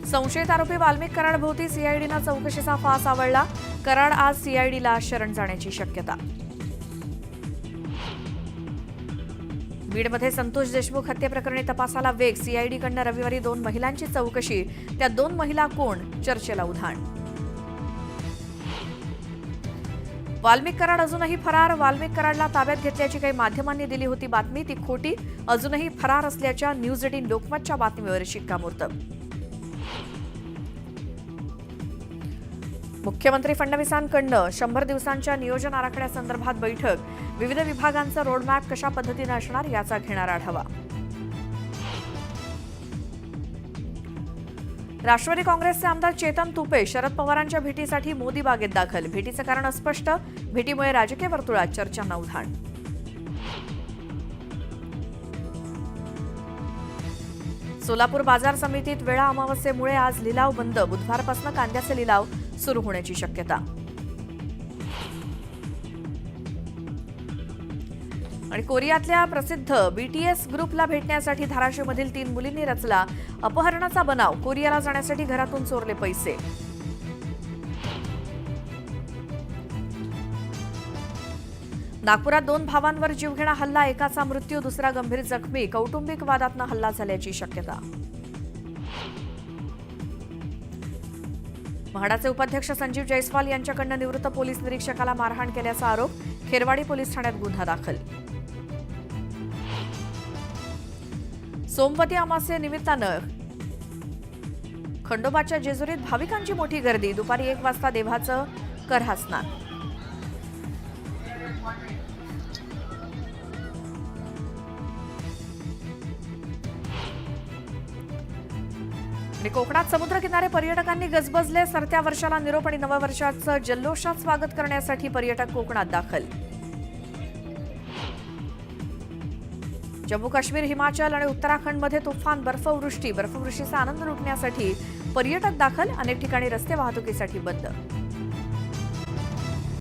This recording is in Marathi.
संशयित आरोपी वाल्मिक कराडभोवती सीआयडीनं चौकशीचा फास आवळला. कराड आज सीआयडीला शरण जाण्याची शक्यता. बीडमध्ये संतोष देशमुख हत्येप्रकरणी तपासाला वेग. सीआयडीकडनं रविवारी 2 महिलांची चौकशी. त्या 2 महिला कोण? चर्चेला उधाण. वाल्मिक कराड अजूनही फरार. वाल्मिक कराडला ताब्यात घेतल्याची काही माध्यमांनी दिली होती बातमी, ती खोटी. अजूनही फरार असल्याच्या न्यूज 18 लोकमतच्या बातमीवर शिक्कामोर्तब. मुख्यमंत्री फडणवीसांकडनं 100 दिवसांच्या नियोजन आराखड्यासंदर्भात बैठक. विविध विभागांचं रोडमॅप कशा पद्धतीनं असणार याचा घेणार आढावा. राष्ट्रवादी काँग्रेसचे आमदार चेतन तुपे शरद पवारांच्या भेटीसाठी मोदी बागेत दाखल. भेटीचं कारण अस्पष्ट. भेटीमुळे राजकीय वर्तुळात चर्चांना उधाण. सोलापूर बाजार समितीत वेळा अमावस्येमुळे आज लिलाव बंद. बुधवारपासून कांद्याचे लिलाव सुरू होण्याची शक्यता. आणि कोरियातल्या प्रसिद्ध बीटीएस ग्रुपला भेटण्यासाठी धाराशिवमधील 3 मुलींनी रचला अपहरणाचा बनाव. कोरियाला जाण्यासाठी घरातून चोरले पैसे. नागपुरात 2 भावांवर जीवघेणा हल्ला. एकाचा मृत्यू, दुसरा गंभीर जखमी. कौटुंबिक वादातनं हल्ला झाल्याची शक्यता. म्हाडाचे उपाध्यक्ष संजीव जयस्वाल यांच्याकडनं निवृत्त पोलीस निरीक्षकाला मारहाण केल्याचा आरोप. खेरवाडी पोलीस ठाण्यात गुन्हा दाखल. सोमवती अमावस्येनिमित्तानं खंडोबाच्या जेजुरीत भाविकांची मोठी गर्दी. दुपारी 1 वाजता देवाचं करहा स्नान. आणि कोकणात समुद्रकिनारे पर्यटकांनी गजबजले. सरत्या वर्षाला निरोप आणि नववर्षाचं जल्लोषात स्वागत करण्यासाठी पर्यटक कोकणात दाखल. जम्मू काश्मीर, हिमाचल आणि उत्तराखंडमध्ये तुफान बर्फवृष्टी. बर्फवृष्टीचा आनंद लुटण्यासाठी पर्यटक दाखल. अनेक ठिकाणी रस्ते वाहतुकीसाठी बंद.